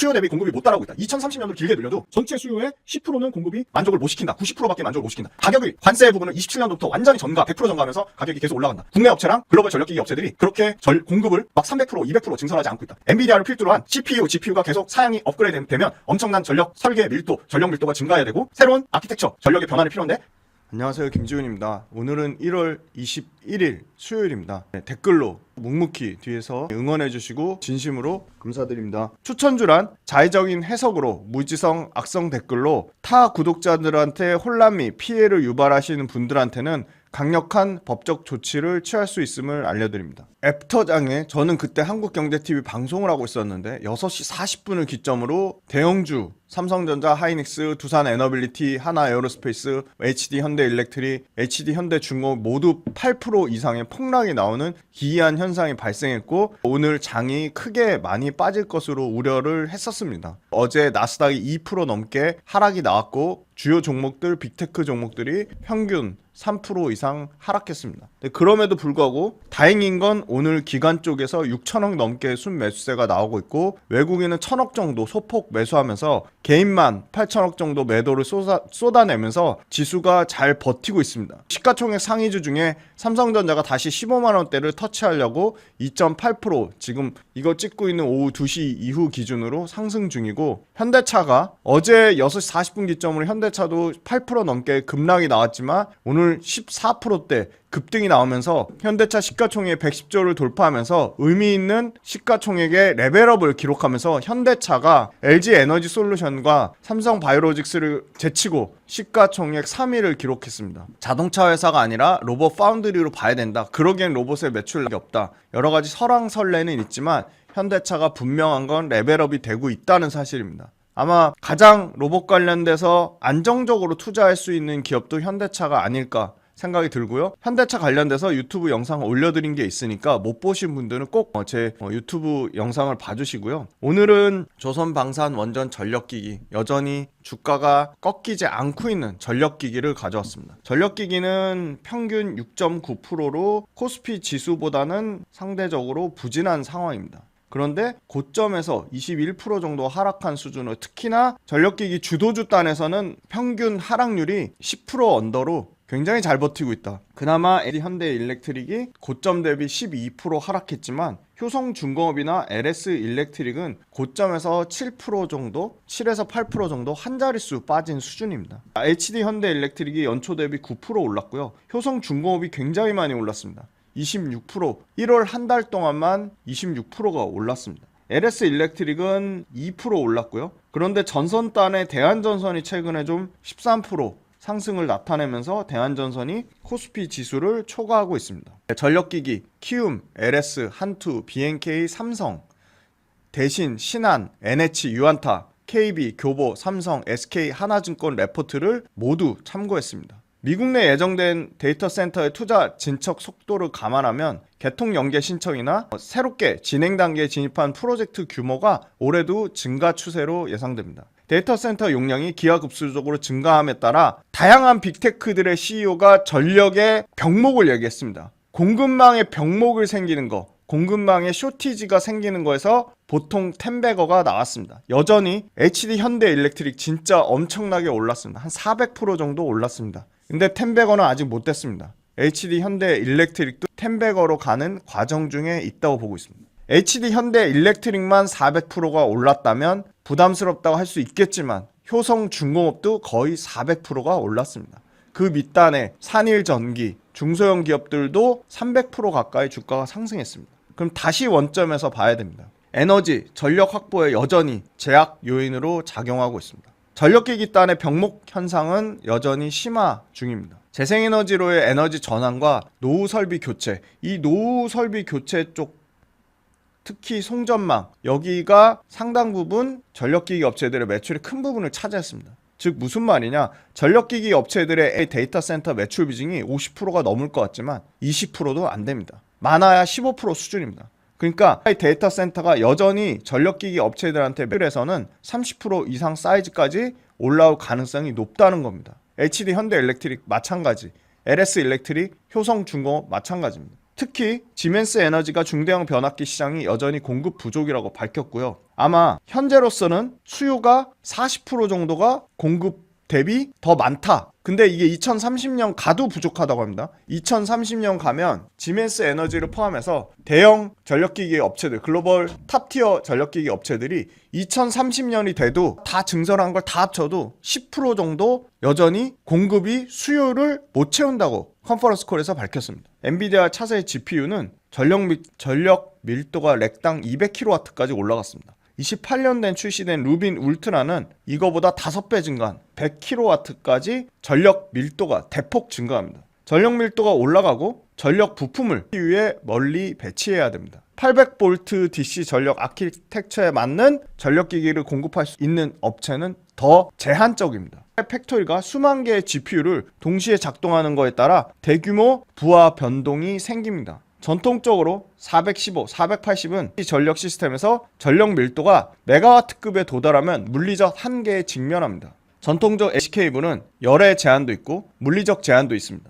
수요 대비 공급이 못 따라오고 있다. 2030년으로 길게 늘려도 전체 수요의 10%는 공급이 만족을 못 시킨다. 90%밖에 만족을 못 시킨다. 가격이 관세 부분은 27년도부터 완전히 전가 100% 전가하면서 가격이 계속 올라간다. 국내 업체랑 글로벌 전력기기 업체들이 그렇게 공급을 막 300% 200% 증설하지 않고 있다. 엔비디아를 필두로 한 CPU, GPU가 계속 사양이 업그레이드 되면 엄청난 전력 설계 밀도, 전력 밀도가 증가해야 되고 새로운 아키텍처, 전력의 변환이 필요한데. 안녕하세요, 김지훈입니다. 오늘은 1월 21일 수요일입니다. 댓글로 묵묵히 뒤에서 응원해주시고 진심으로 감사드립니다. 추천주란 자의적인 해석으로 무지성 악성 댓글로 타 구독자들한테 혼란 및 피해를 유발하시는 분들한테는 강력한 법적 조치를 취할 수 있음을 알려드립니다. 애프터장에 저는 그때 한국경제TV 방송을 하고 있었는데 6시 40분을 기점으로 대형주 삼성전자, 하이닉스, 두산 에너빌리티, 하나 에어로스페이스, HD 현대일렉트릭, HD 현대중공업 모두 8% 이상의 폭락이 나오는 기이한 현상이 발생했고 오늘 장이 크게 많이 빠질 것으로 우려를 했었습니다. 어제 나스닥이 2% 넘게 하락이 나왔고 주요 종목들, 빅테크 종목들이 평균 3% 이상 하락했습니다. 그럼에도 불구하고 다행인 건 오늘 기관 쪽에서 6천억 넘게 순매수세가 나오고 있고 외국인은 1,000억 정도 소폭 매수하면서 개인만 8천억 정도 매도를 쏟아내면서 지수가 잘 버티고 있습니다. 시가총액 상위주 중에 삼성전자가 다시 15만원대를 터치하려고 2.8% 지금 이거 찍고 있는 오후 2시 이후 기준으로 상승 중이고 현대차가 어제 6시 40분 기점으로 현대차도 8% 넘게 급락이 나왔지만 오늘 14%대 급등이 나오면서 현대차 시가총액 110조를 돌파하면서 의미 있는 시가총액의 레벨업을 기록하면서 현대차가 LG에너지솔루션과 삼성바이오로직스를 제치고 시가총액 3위를 기록했습니다. 자동차 회사가 아니라 로봇 파운드리로 봐야 된다. 그러기엔 로봇의 매출이 없다. 여러 가지 설왕설래는 있지만 현대차가 분명한 건 레벨업이 되고 있다는 사실입니다. 아마 가장 로봇 관련돼서 안정적으로 투자할 수 있는 기업도 현대차가 아닐까 생각이 들고요. 현대차 관련돼서 유튜브 영상을 올려드린 게 있으니까 못 보신 분들은 꼭 제 유튜브 영상을 봐주시고요. 오늘은 조선방산 원전 전력기기 여전히 주가가 꺾이지 않고 있는 전력기기를 가져왔습니다. 전력기기는 평균 6.9%로 코스피 지수보다는 상대적으로 부진한 상황입니다. 그런데 고점에서 21% 정도 하락한 수준으로 특히나 전력기기 주도주 단에서는 평균 하락률이 10% 언더로 굉장히 잘 버티고 있다. 그나마 LG 현대일렉트릭이 고점 대비 12% 하락했지만 효성중공업이나 LS일렉트릭은 고점에서 7% 정도, 7에서 8% 정도 한 자릿수 빠진 수준입니다. HD 현대일렉트릭이 연초 대비 9% 올랐고요. 효성중공업이 굉장히 많이 올랐습니다. 26%, 1월 한 달 동안만 26%가 올랐습니다. LS일렉트릭은 2% 올랐고요. 그런데 전선단의 대한전선이 최근에 좀 13% 상승을 나타내면서 대한전선이 코스피 지수를 초과하고 있습니다. 전력기기, 키움, LS, 한투, BNK, 삼성, 대신, 신한, NH, 유안타, KB, 교보, 삼성, SK, 하나증권 레포트를 모두 참고했습니다. 미국 내 예정된 데이터 센터의 투자 진척 속도를 감안하면 개통 연계 신청이나 새롭게 진행 단계에 진입한 프로젝트 규모가 올해도 증가 추세로 예상됩니다. 데이터 센터 용량이 기하급수적으로 증가함에 따라 다양한 빅테크들의 CEO가 전력의 병목을 얘기했습니다. 공급망에 병목을 생기는 거, 공급망에 쇼티지가 생기는 거에서 보통 텐베거가 나왔습니다. 여전히 HD 현대일렉트릭 진짜 엄청나게 올랐습니다. 한 400% 정도 올랐습니다. 근데 텐베거는 아직 못 됐습니다. HD 현대일렉트릭도 텐베거로 가는 과정 중에 있다고 보고 있습니다. HD 현대일렉트릭만 400%가 올랐다면 부담스럽다고 할 수 있겠지만 효성중공업도 거의 400%가 올랐습니다. 그 밑단에 산일전기, 중소형 기업들도 300% 가까이 주가가 상승했습니다. 그럼 다시 원점에서 봐야 됩니다. 에너지, 전력 확보에 여전히 제약 요인으로 작용하고 있습니다. 전력기기 단의 병목 현상은 여전히 심화 중입니다. 재생에너지로의 에너지 전환과 노후 설비 교체, 이 노후 설비 교체 쪽 특히 송전망 여기가 상당 부분 전력기기 업체들의 매출의 큰 부분을 차지했습니다. 즉 무슨 말이냐, 전력기기 업체들의 데이터 센터 매출 비중이 50%가 넘을 것 같지만 20%도 안 됩니다. 많아야 15% 수준입니다. 그러니까 데이터 센터가 여전히 전력기기 업체들한테 매출에서는 30% 이상 사이즈까지 올라올 가능성이 높다는 겁니다. HD 현대일렉트릭 마찬가지, LS일렉트릭, 효성중공업 마찬가지입니다. 특히 지멘스 에너지가 중대형 변압기 시장이 여전히 공급 부족이라고 밝혔고요. 아마 현재로서는 수요가 40% 정도가 공급 대비 더 많다. 근데 이게 2030년 가도 부족하다고 합니다. 2030년 가면 지멘스 에너지를 포함해서 대형 전력기기 업체들, 글로벌 탑티어 전력기기 업체들이 2030년이 돼도 다 증설한 걸 다 합쳐도 10% 정도 여전히 공급이 수요를 못 채운다고 컨퍼런스 콜에서 밝혔습니다. 엔비디아 차세대 GPU는 전력 밀도가 렉당 200kW까지 올라갔습니다. 28년 된 출시된 루빈 울트라는 이거보다 5배 증가한 100kW까지 전력 밀도가 대폭 증가합니다. 전력 밀도가 올라가고 전력 부품을 위에 멀리 배치해야 됩니다. 800V DC 전력 아키텍처에 맞는 전력기기를 공급할 수 있는 업체는 더 제한적입니다. 팩토리가 수만 개의 GPU를 동시에 작동하는 것에 따라 대규모 부하 변동이 생깁니다. 전통적으로 415, 480은 이 전력 시스템에서 전력 밀도가 메가와트급에 도달하면 물리적 한계에 직면합니다. 전통적 AC 케이블은 열의 제한도 있고 물리적 제한도 있습니다.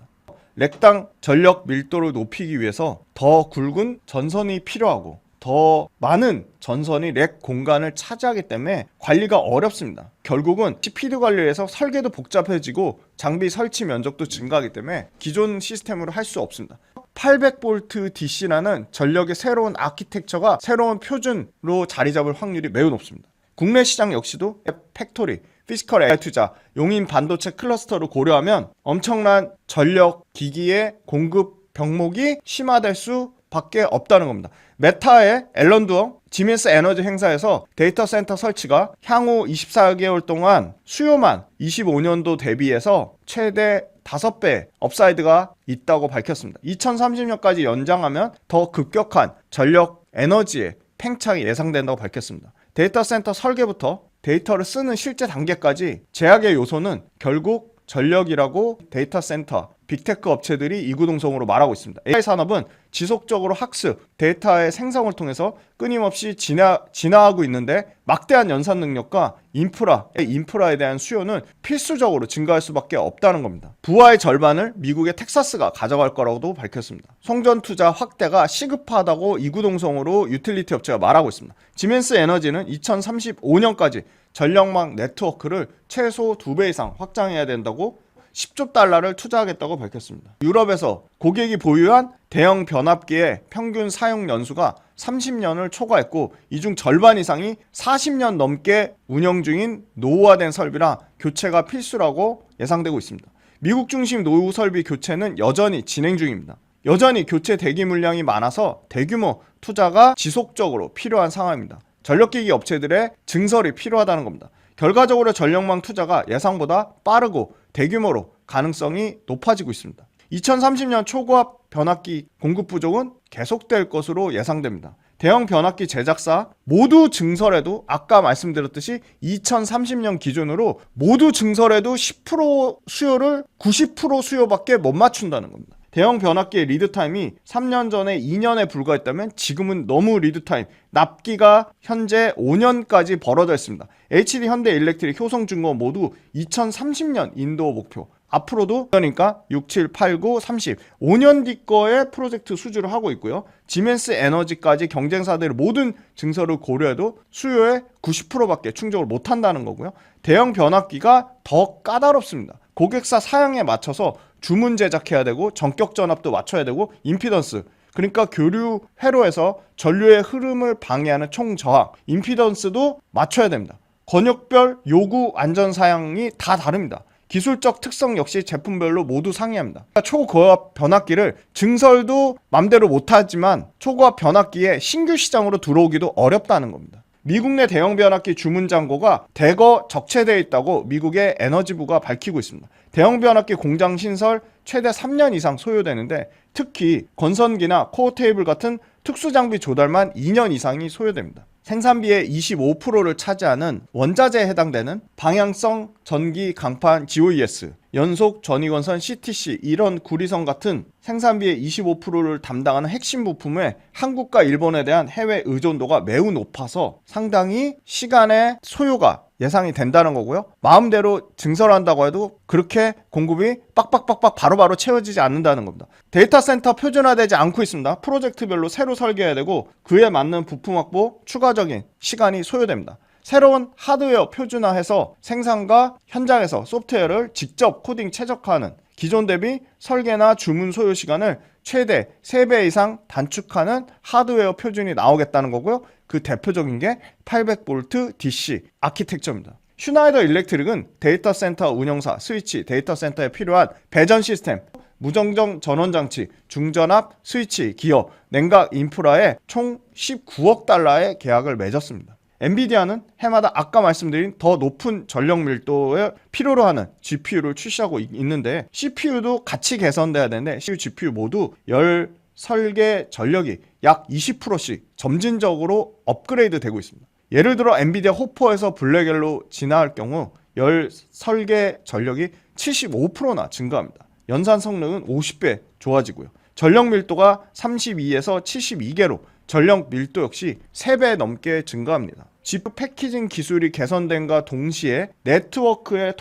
렉당 전력 밀도를 높이기 위해서 더 굵은 전선이 필요하고 더 많은 전선이 렉 공간을 차지하기 때문에 관리가 어렵습니다. 결국은 스피드 관리에서 설계도 복잡해지고 장비 설치 면적도 증가하기 때문에 기존 시스템으로 할 수 없습니다. 800V DC라는 전력의 새로운 아키텍처가 새로운 표준으로 자리 잡을 확률이 매우 높습니다. 국내 시장 역시도 팩토리, 피지컬 AI 투자, 용인 반도체 클러스터를 고려하면 엄청난 전력 기기의 공급 병목이 심화될 수밖에 없다는 겁니다. 메타의 앨런 두어 지멘스 에너지 행사에서 데이터 센터 설치가 향후 24개월 동안 수요만 25년도 대비해서 최대 5배 업사이드가 있다고 밝혔습니다. 2030년까지 연장하면 더 급격한 전력 에너지의 팽창이 예상된다고 밝혔습니다. 데이터 센터 설계부터 데이터를 쓰는 실제 단계까지 제약의 요소는 결국 전력이라고 데이터 센터, 빅테크 업체들이 이구동성으로 말하고 있습니다. AI 산업은 지속적으로 학습, 데이터의 생성을 통해서 끊임없이 진화하고 있는데 막대한 연산 능력과 인프라에 대한 수요는 필수적으로 증가할 수밖에 없다는 겁니다. 부하의 절반을 미국의 텍사스가 가져갈 거라고도 밝혔습니다. 송전 투자 확대가 시급하다고 이구동성으로 유틸리티 업체가 말하고 있습니다. 지멘스 에너지는 2035년까지 전력망 네트워크를 최소 2배 이상 확장해야 된다고 10조 달러를 투자하겠다고 밝혔습니다. 유럽에서 고객이 보유한 대형 변압기의 평균 사용 연수가 30년을 초과했고 이 중 절반 이상이 40년 넘게 운영 중인 노후화된 설비라 교체가 필수라고 예상되고 있습니다. 미국 중심 노후 설비 교체는 여전히 진행 중입니다. 여전히 교체 대기 물량이 많아서 대규모 투자가 지속적으로 필요한 상황입니다. 전력기기 업체들의 증설이 필요하다는 겁니다. 결과적으로 전력망 투자가 예상보다 빠르고 대규모로 가능성이 높아지고 있습니다. 2030년 초고압 변압기 공급 부족은 계속될 것으로 예상됩니다. 대형 변압기 제작사 모두 증설해도 아까 말씀드렸듯이 2030년 기준으로 모두 증설해도 10% 수요를 90% 수요밖에 못 맞춘다는 겁니다. 대형 변압기의 리드타임이 3년 전에 2년에 불과했다면 지금은 너무 리드타임, 납기가 현재 5년까지 벌어져 있습니다. HD, 현대, 일렉트릭, 효성중공업 모두 2030년 인도 목표. 앞으로도 그러니까 6, 7, 8, 9, 30, 5년 뒤 거에 프로젝트 수주를 하고 있고요. 지멘스 에너지까지 경쟁사들의 모든 증설을 고려해도 수요의 90%밖에 충족을 못한다는 거고요. 대형 변압기가 더 까다롭습니다. 고객사 사양에 맞춰서 주문 제작해야 되고 전격 전압도 맞춰야 되고 임피던스, 그러니까 교류 회로에서 전류의 흐름을 방해하는 총저항, 임피던스도 맞춰야 됩니다. 권역별 요구 안전 사양이 다 다릅니다. 기술적 특성 역시 제품별로 모두 상이합니다. 초고압 변압기를 증설도 맘대로 못하지만 초고압 변압기에 신규 시장으로 들어오기도 어렵다는 겁니다. 미국 내 대형 변압기 주문 잔고가 대거 적체되어 있다고 미국의 에너지부가 밝히고 있습니다. 대형 변압기 공장 신설 최대 3년 이상 소요되는데 특히 건선기나 코어 테이블 같은 특수 장비 조달만 2년 이상이 소요됩니다. 생산비의 25%를 차지하는 원자재에 해당되는 방향성 전기 강판 GOES, 연속 전위건선 CTC 이런 구리선 같은 생산비의 25%를 담당하는 핵심 부품에 한국과 일본에 대한 해외 의존도가 매우 높아서 상당히 시간의 소요가 예상이 된다는 거고요. 마음대로 증설한다고 해도 그렇게 공급이 빡빡빡빡 바로바로 채워지지 않는다는 겁니다. 데이터 센터 표준화되지 않고 있습니다. 프로젝트별로 새로 설계해야 되고 그에 맞는 부품 확보, 추가적인 시간이 소요됩니다. 새로운 하드웨어 표준화해서 생산과 현장에서 소프트웨어를 직접 코딩 최적화하는, 기존 대비 설계나 주문 소요 시간을 최대 3배 이상 단축하는 하드웨어 표준이 나오겠다는 거고요. 그 대표적인 게 800V DC 아키텍처입니다. 슈나이더 일렉트릭은 데이터 센터 운영사, 스위치, 데이터 센터에 필요한 배전 시스템, 무정정 전원 장치, 중전압, 스위치, 기어, 냉각 인프라에 총 19억 달러의 계약을 맺었습니다. 엔비디아는 해마다 아까 말씀드린 더 높은 전력 밀도를 필요로 하는 GPU를 출시하고 있는데 CPU도 같이 개선돼야 되는데 CPU, GPU 모두 열 설계 전력이 약 20%씩 점진적으로 업그레이드 되고 있습니다. 예를 들어 엔비디아 호퍼에서 블랙엘로 진화할 경우 열 설계 전력이 75%나 증가합니다. 연산 성능은 50배 좋아지고요. 전력 밀도가 32에서 72개로 전력 밀도 역시 3배 넘게 증가합니다. GPU 패키징 기술이 개선된과 동시에 네트워크의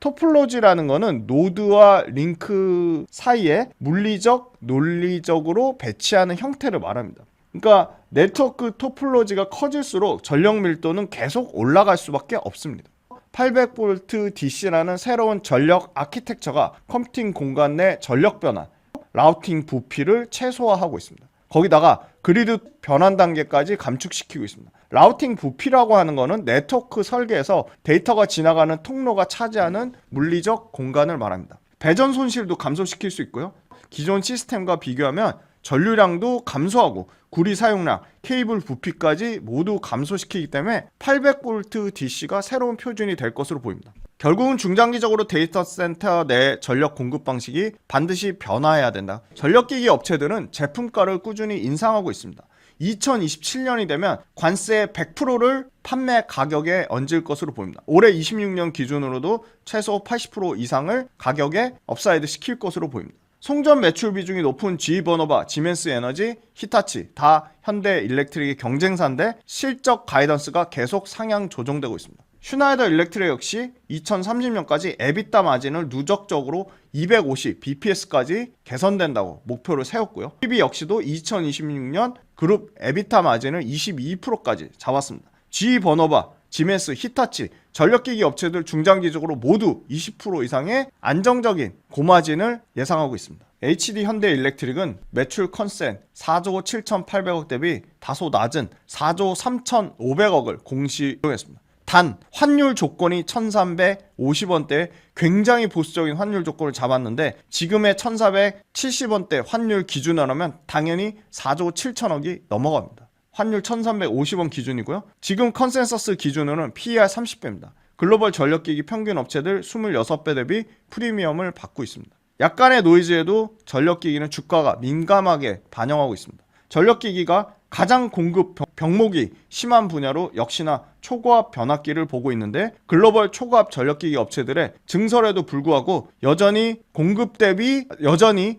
토폴로지라는 거는 노드와 링크 사이에 물리적, 논리적으로 배치하는 형태를 말합니다. 그러니까 네트워크 토폴로지가 커질수록 전력 밀도는 계속 올라갈 수밖에 없습니다. 800V DC라는 새로운 전력 아키텍처가 컴퓨팅 공간 내 전력 변환, 라우팅 부피를 최소화하고 있습니다. 거기다가 그리드 변환 단계까지 감축시키고 있습니다. 라우팅 부피라고 하는 거는 네트워크 설계에서 데이터가 지나가는 통로가 차지하는 물리적 공간을 말합니다. 배전 손실도 감소시킬 수 있고요. 기존 시스템과 비교하면 전류량도 감소하고 구리 사용량, 케이블 부피까지 모두 감소시키기 때문에 800V DC가 새로운 표준이 될 것으로 보입니다. 결국은 중장기적으로 데이터 센터 내 전력 공급 방식이 반드시 변화해야 된다. 전력기기 업체들은 제품가를 꾸준히 인상하고 있습니다. 2027년이 되면 관세 100%를 판매 가격에 얹을 것으로 보입니다. 올해 26년 기준으로도 최소 80% 이상을 가격에 업사이드 시킬 것으로 보입니다. 송전 매출 비중이 높은 GE-버너바, 지멘스 에너지, 히타치, 다 현대 일렉트릭의 경쟁사인데 실적 가이던스가 계속 상향 조정되고 있습니다. 슈나이더 일렉트릭 역시 2030년까지 에비타 마진을 누적적으로 250 bps까지 개선된다고 목표를 세웠고요. PB 역시도 2026년 그룹 에비타 마진을 22%까지 잡았습니다. GE-버너바, 지멘스, 히타치, 전력기기 업체들 중장기적으로 모두 20% 이상의 안정적인 고마진을 예상하고 있습니다. HD 현대일렉트릭은 매출 컨센 4조 7,800억 대비 다소 낮은 4조 3,500억을 공시했습니다. 단 환율 조건이 1,350원대 굉장히 보수적인 환율 조건을 잡았는데 지금의 1,470원대 환율 기준으로 하면 당연히 4조 7천억이 넘어갑니다. 환율 1,350원 기준이고요. 지금 컨센서스 기준으로는 PER 30배입니다. 글로벌 전력기기 평균 업체들 26배 대비 프리미엄을 받고 있습니다. 약간의 노이즈에도 전력기기는 주가가 민감하게 반영하고 있습니다. 전력기기가 가장 공급 병목이 심한 분야로 역시나 초고압 변압기를 보고 있는데 글로벌 초고압 전력기기 업체들의 증설에도 불구하고 여전히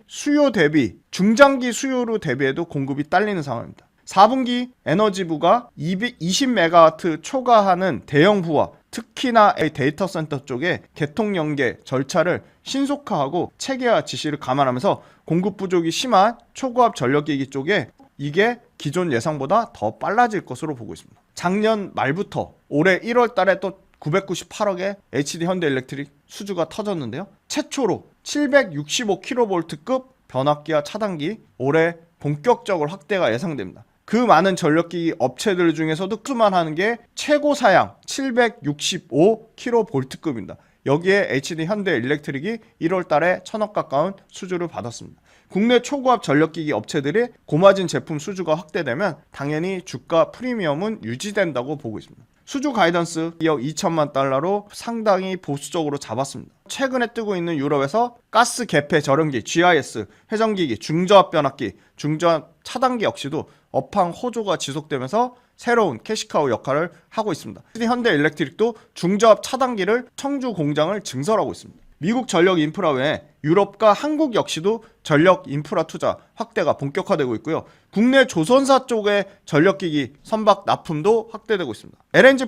수요 대비 중장기 수요로 대비해도 공급이 딸리는 상황입니다. 4분기 에너지부가 220MW 초과하는 대형부와 특히나 데이터 센터 쪽에 개통 연계 절차를 신속화하고 체계화 지시를 감안하면서 공급 부족이 심한 초고압 전력기기 쪽에 이게 기존 예상보다 더 빨라질 것으로 보고 있습니다. 작년 말부터 올해 1월 달에 또 998억의 HD 현대일렉트릭 수주가 터졌는데요. 최초로 765kV급 변압기와 차단기 올해 본격적으로 확대가 예상됩니다. 그 많은 전력기기 업체들 중에서도 수만 하는 게 최고 사양 765kV급입니다. 여기에 HD 현대일렉트릭이 1월 달에 1,000억 가까운 수주를 받았습니다. 국내 초고압 전력기기 업체들의 고마진 제품 수주가 확대되면 당연히 주가 프리미엄은 유지된다고 보고 있습니다. 수주 가이던스 2억 2천만 달러로 상당히 보수적으로 잡았습니다. 최근에 뜨고 있는 유럽에서 가스 개폐 절연기, GIS, 회전기기, 중저압 변압기, 중저압 차단기 역시도 업황 호조가 지속되면서 새로운 캐시카우 역할을 하고 있습니다. 현대일렉트릭도 중저압 차단기를 청주 공장을 증설하고 있습니다. 미국 전력 인프라 외에 유럽과 한국 역시도 전력 인프라 투자 확대가 본격화되고 있고요. 국내 조선사 쪽의 전력기기 선박 납품도 확대되고 있습니다. LNG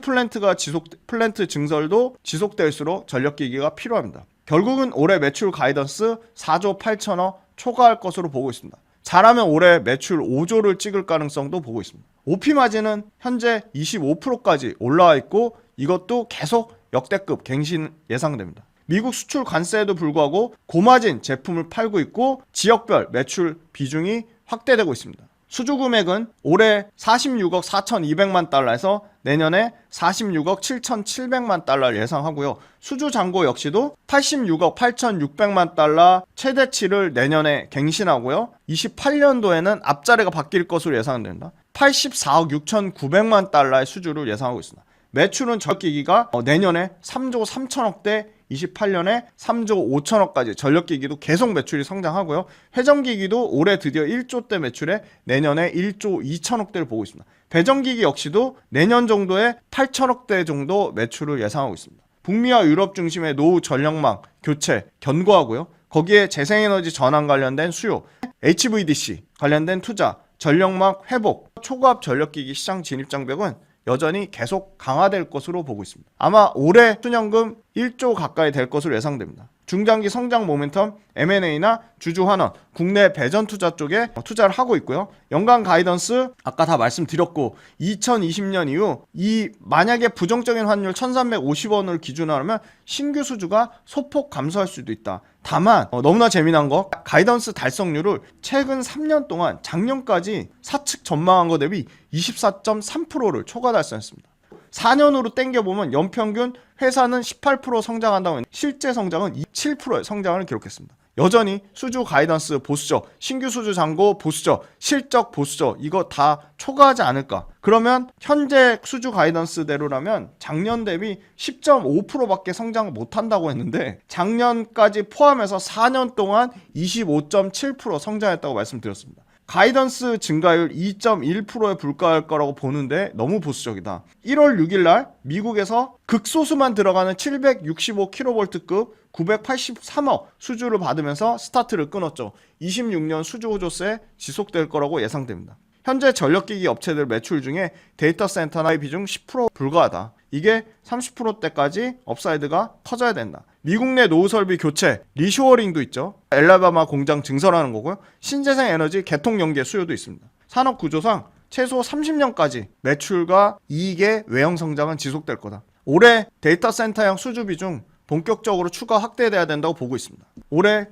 플랜트 증설도 지속될수록 전력기기가 필요합니다. 결국은 올해 매출 가이던스 4조 8천억 초과할 것으로 보고 있습니다. 잘하면 올해 매출 5조를 찍을 가능성도 보고 있습니다. OP 마진은 현재 25%까지 올라와 있고 이것도 계속 역대급 갱신 예상됩니다. 미국 수출 관세에도 불구하고 고마진 제품을 팔고 있고 지역별 매출 비중이 확대되고 있습니다. 수주 금액은 올해 46억 4,200만 달러에서 내년에 46억 7,700만 달러를 예상하고요. 수주 잔고 역시도 86억 8,600만 달러 최대치를 내년에 갱신하고요. 28년도에는 앞자리가 바뀔 것으로 예상됩니다. 84억 6,900만 달러의 수주를 예상하고 있습니다. 매출은 전력기기가 내년에 3조 3천억대, 28년에 3조 5천억까지 전력기기도 계속 매출이 성장하고요. 회전기기도 올해 드디어 1조대 매출에 내년에 1조 2천억대를 보고 있습니다. 배전기기 역시도 내년 정도에 8천억대 정도 매출을 예상하고 있습니다. 북미와 유럽 중심의 노후 전력망 교체 견고하고요. 거기에 재생에너지 전환 관련된 수요, HVDC 관련된 투자, 전력망 회복, 초고압 전력기기 시장 진입 장벽은 여전히 계속 강화될 것으로 보고 있습니다. 아마 올해 순연금 1조 가까이 될 것으로 예상됩니다. 중장기 성장 모멘텀 M&A나 주주환원, 국내 배전 투자 쪽에 투자를 하고 있고요. 연간 가이던스 아까 다 말씀드렸고 2020년 이후 이 만약에 부정적인 환율 1350원을 기준으로 하면 신규 수주가 소폭 감소할 수도 있다. 다만 너무나 재미난 거 가이던스 달성률을 최근 3년 동안 작년까지 사측 전망한 거 대비 24.3%를 초과 달성했습니다. 4년으로 땡겨보면 연평균 회사는 18% 성장한다고 했는데 실제 성장은 7%의 성장을 기록했습니다. 여전히 수주 가이던스 보수죠. 신규 수주 잔고 보수죠. 실적 보수죠. 이거 다 초과하지 않을까. 그러면 현재 수주 가이던스대로라면 작년 대비 10.5%밖에 성장을 못한다고 했는데 작년까지 포함해서 4년 동안 25.7% 성장했다고 말씀드렸습니다. 가이던스 증가율 2.1%에 불과할 거라고 보는데 너무 보수적이다. 1월 6일 날 미국에서 극소수만 들어가는 765kV급 983억 수주를 받으면서 스타트를 끊었죠. 26년 수주 호조세 지속될 거라고 예상됩니다. 현재 전력기기 업체들 매출 중에 데이터 센터나의 비중 10% 불과하다. 이게 30%대까지 업사이드가 커져야 된다. 미국 내 노후 설비 교체, 리쇼어링도 있죠. 엘라바마 공장 증설하는 거고요. 신재생 에너지 개통 연계 수요도 있습니다. 산업 구조상 최소 30년까지 매출과 이익의 외형 성장은 지속될 거다. 올해 데이터 센터형 수주 비중 본격적으로 추가 확대돼야 된다고 보고 있습니다. 올해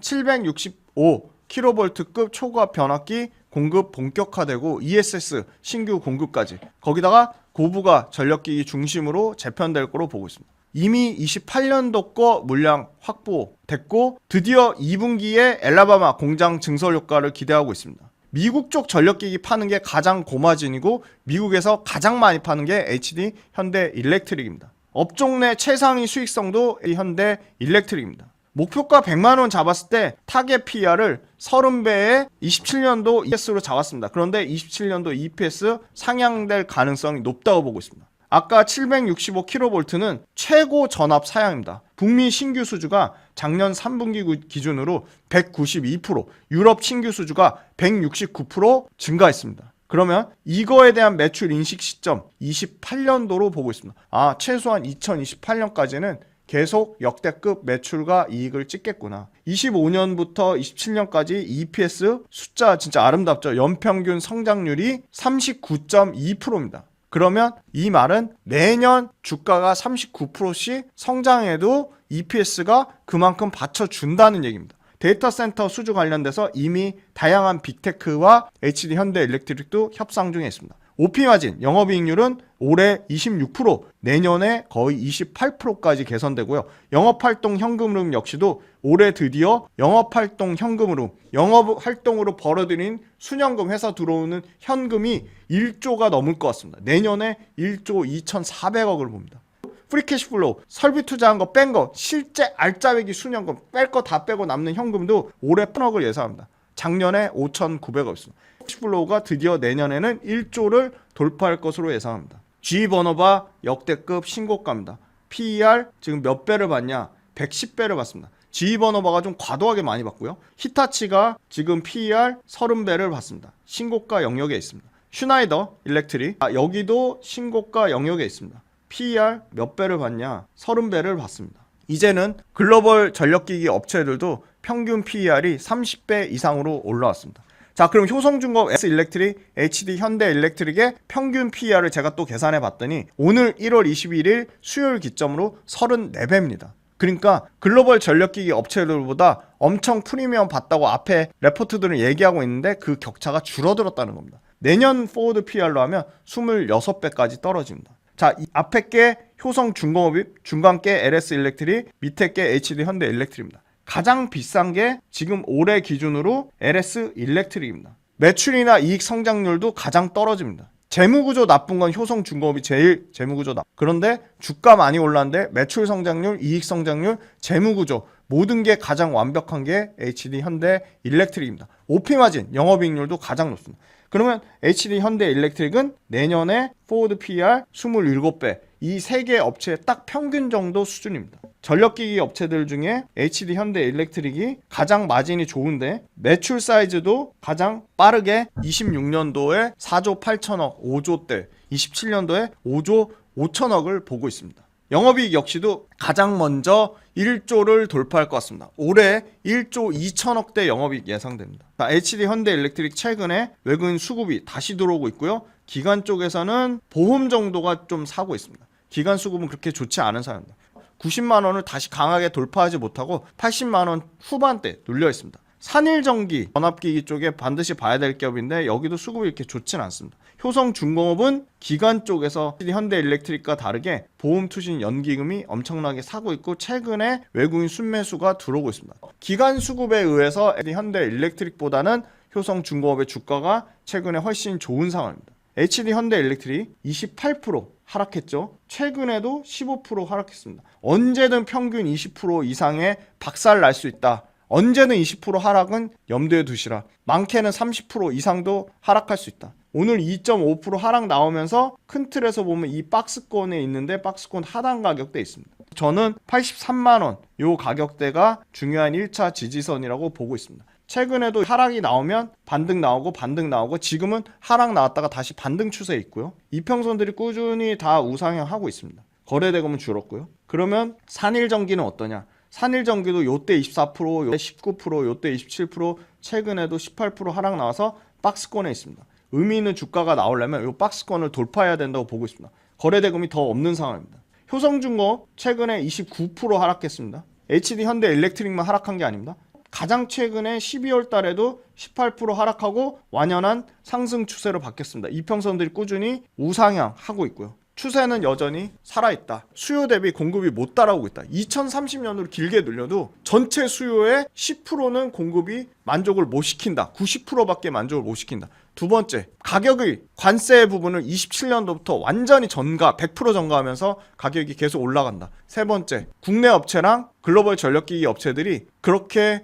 765kV급 초고압 변압기 공급 본격화되고 ESS 신규 공급까지 거기다가 고부가 전력기기 중심으로 재편될 거로 보고 있습니다. 이미 28년도 거 물량 확보됐고 드디어 2분기에 엘라바마 공장 증설 효과를 기대하고 있습니다. 미국 쪽 전력기기 파는 게 가장 고마진이고 미국에서 가장 많이 파는 게 HD 현대 일렉트릭입니다. 업종 내 최상위 수익성도 현대 일렉트릭입니다. 목표가 100만원 잡았을 때 타겟 PER을 30배에 27년도 EPS로 잡았습니다. 그런데 27년도 EPS 상향될 가능성이 높다고 보고 있습니다. 아까 765kV는 최고 전압 사양입니다. 북미 신규 수주가 작년 3분기 기준으로 192%, 유럽 신규 수주가 169% 증가했습니다. 그러면 이거에 대한 매출 인식 시점 28년도로 보고 있습니다. 최소한 2028년까지는 계속 역대급 매출과 이익을 찍겠구나. 25년부터 27년까지 EPS 숫자 진짜 아름답죠. 연평균 성장률이 39.2%입니다. 그러면 이 말은 매년 주가가 39%씩 성장해도 EPS가 그만큼 받쳐준다는 얘기입니다. 데이터 센터 수주 관련돼서 이미 다양한 빅테크와 HD 현대 일렉트릭도 협상 중에 있습니다. OP 마진, 영업이익률은 올해 26%, 내년에 거의 28%까지 개선되고요. 영업활동 현금 흐름 역시도 올해 드디어 영업활동 현금 흐름, 영업활동으로 벌어들인 순현금 회사 들어오는 현금이 1조가 넘을 것 같습니다. 내년에 1조 2,400억을 봅니다. 프리캐시플로우, 설비 투자한 거 뺀 거, 실제 알짜배기 순현금 뺄 거 다 빼고 남는 현금도 올해 1,000억을 예상합니다. 작년에 5,900억이었습니다. 캐시플로우가 드디어 내년에는 1조를 돌파할 것으로 예상합니다. G버너바 역대급 신고가입니다. PER 지금 몇 배를 봤냐? 110배를 봤습니다. 지휘번호바가 좀 과도하게 많이 받고요. 히타치가 지금 PER 30배를 받습니다. 신고가 영역에 있습니다. 슈나이더 일렉트릭 여기도 신고가 영역에 있습니다. PER 몇 배를 받냐? 30배를 받습니다. 이제는 글로벌 전력기기 업체들도 평균 PER이 30배 이상으로 올라왔습니다. 자, 그럼 효성중공업, S일렉트릭, HD 현대일렉트릭의 평균 PER을 제가 또 계산해 봤더니 오늘 1월 21일 수요일 기점으로 34배입니다. 그러니까 글로벌 전력기기 업체들보다 엄청 프리미엄 받다고 앞에 레포트들은 얘기하고 있는데 그 격차가 줄어들었다는 겁니다. 내년 포워드 PER로 하면 26배까지 떨어집니다. 자, 이 앞에 게 효성중공업이, 중간 게 LS일렉트릭, 밑에 게 HD 현대일렉트릭입니다. 가장 비싼 게 지금 올해 기준으로 LS일렉트릭입니다. 매출이나 이익 성장률도 가장 떨어집니다. 재무구조 나쁜 건 효성중공업이 제일 재무구조 나빠. 그런데 주가 많이 올랐는데 매출 성장률, 이익 성장률, 재무구조 모든 게 가장 완벽한 게 HD 현대일렉트릭입니다. OP마진, 영업이익률도 가장 높습니다. 그러면 HD 현대일렉트릭은 내년에 포워드 PER 27배, 이 세 개 업체의 딱 평균 정도 수준입니다. 전력기기 업체들 중에 HD 현대일렉트릭이 가장 마진이 좋은데 매출 사이즈도 가장 빠르게 26년도에 4조 8천억, 5조대, 27년도에 5조 5천억을 보고 있습니다. 영업이익 역시도 가장 먼저 1조를 돌파할 것 같습니다. 올해 1조 2천억대 영업이익 예상됩니다. 자, HD 현대일렉트릭 최근에 외국인 수급이 다시 들어오고 있고요. 기관 쪽에서는 보험 정도가 좀 사고 있습니다. 기관 수급은 그렇게 좋지 않은 상황입니다. 90만 원을 다시 강하게 돌파하지 못하고 80만 원 후반대 눌려 있습니다. 산일전기, 전압기기 쪽에 반드시 봐야 될 기업인데 여기도 수급이 이렇게 좋지는 않습니다. 효성중공업은 기관 쪽에서 현대일렉트릭과 다르게 보험투신 연기금이 엄청나게 사고 있고 최근에 외국인 순매수가 들어오고 있습니다. 기관 수급에 의해서 현대일렉트릭보다는 효성중공업의 주가가 최근에 훨씬 좋은 상황입니다. HD 현대일렉트릭 28% 하락했죠. 최근에도 15% 하락했습니다. 언제든 평균 20% 이상의 박살 날 수 있다. 언제든 20% 하락은 염두에 두시라. 많게는 30% 이상도 하락할 수 있다. 오늘 2.5% 하락 나오면서 큰 틀에서 보면 이 박스권에 있는데 박스권 하단 가격대에 있습니다. 저는 83만원 요 가격대가 중요한 1차 지지선이라고 보고 있습니다. 최근에도 하락이 나오면 반등 나오고 지금은 하락 나왔다가 다시 반등 추세에 있고요. 이평선들이 꾸준히 다 우상향 하고 있습니다. 거래대금은 줄었고요. 그러면 산일전기는 어떠냐? 산일전기도 요때 24%, 요때 19%, 요때 27%, 최근에도 18% 하락 나와서 박스권에 있습니다. 의미 있는 주가가 나오려면 요 박스권을 돌파해야 된다고 보고 있습니다. 거래대금이 더 없는 상황입니다. 효성중공업 최근에 29% 하락했습니다. HD 현대일렉트릭만 하락한 게 아닙니다. 가장 최근에 12월 달에도 18% 하락하고 완연한 상승 추세로 바뀌었습니다. 이평선들이 꾸준히 우상향하고 있고요. 추세는 여전히 살아있다. 수요 대비 공급이 못 따라오고 있다. 2030년으로 길게 늘려도 전체 수요의 10%는 공급이 만족을 못 시킨다. 90%밖에 만족을 못 시킨다. 두 번째, 가격의 관세 부분을 27년도부터 완전히 전가, 100% 전가하면서 가격이 계속 올라간다. 세 번째, 국내 업체랑 글로벌 전력기기 업체들이 그렇게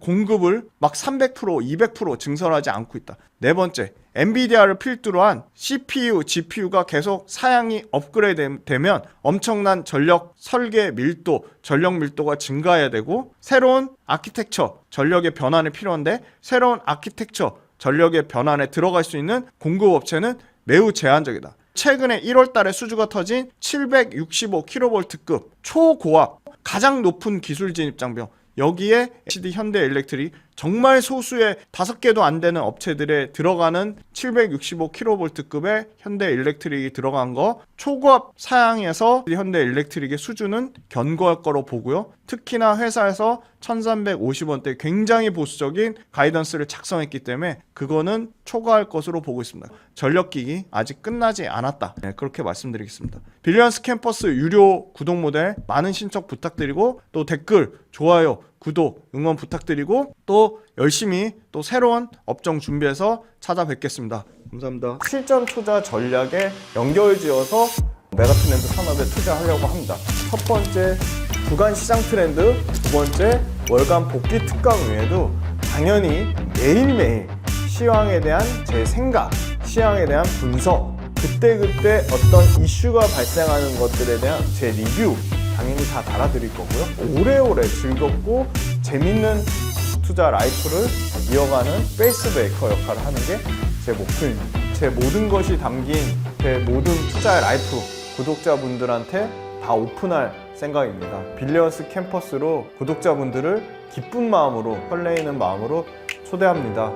공급을 막 300%, 200% 증설하지 않고 있다. 네 번째, 엔비디아를 필두로 한 CPU, GPU가 계속 사양이 업그레이드 되면 엄청난 전력 설계 밀도, 전력 밀도가 증가해야 되고 새로운 아키텍처, 전력의 변환이 필요한데 새로운 아키텍처, 전력의 변환에 들어갈 수 있는 공급업체는 매우 제한적이다. 최근에 1월 달에 수주가 터진 765kV급 초고압, 가장 높은 기술 진입 장벽, 여기에 HD 현대일렉트릭 정말 소수의 5개도 안 되는 업체들에 들어가는 765kV급의 현대일렉트릭이 들어간 거 초고압 사양에서 현대일렉트릭의 수준은 견고할 거로 보고요. 특히나 회사에서 1350원대 굉장히 보수적인 가이던스를 작성했기 때문에 그거는 초과할 것으로 보고 있습니다. 전력기기 아직 끝나지 않았다. 네, 그렇게 말씀드리겠습니다. 빌리언스 캠퍼스 유료 구독 모델 많은 신청 부탁드리고 또 댓글, 좋아요, 구독, 응원 부탁드리고 또 열심히 또 새로운 업종 준비해서 찾아뵙겠습니다. 감사합니다. 실전 투자 전략에 연결지어서 메가트렌드 산업에 투자하려고 합니다. 첫 번째, 주간 시장 트렌드, 두 번째, 월간 복귀 특강 외에도 당연히 매일매일 시황에 대한 제 생각, 시황에 대한 분석, 그때그때 어떤 이슈가 발생하는 것들에 대한 제 리뷰, 당연히 다 달아드릴 거고요. 오래오래 즐겁고 재밌는 투자 라이프를 이어가는 페이스메이커 역할을 하는 게 제 목표입니다. 제 모든 것이 담긴 제 모든 투자의 라이프 구독자분들한테 다 오픈할 생각입니다. 빌리언스 캠퍼스로 구독자분들을 기쁜 마음으로 설레이는 마음으로 초대합니다.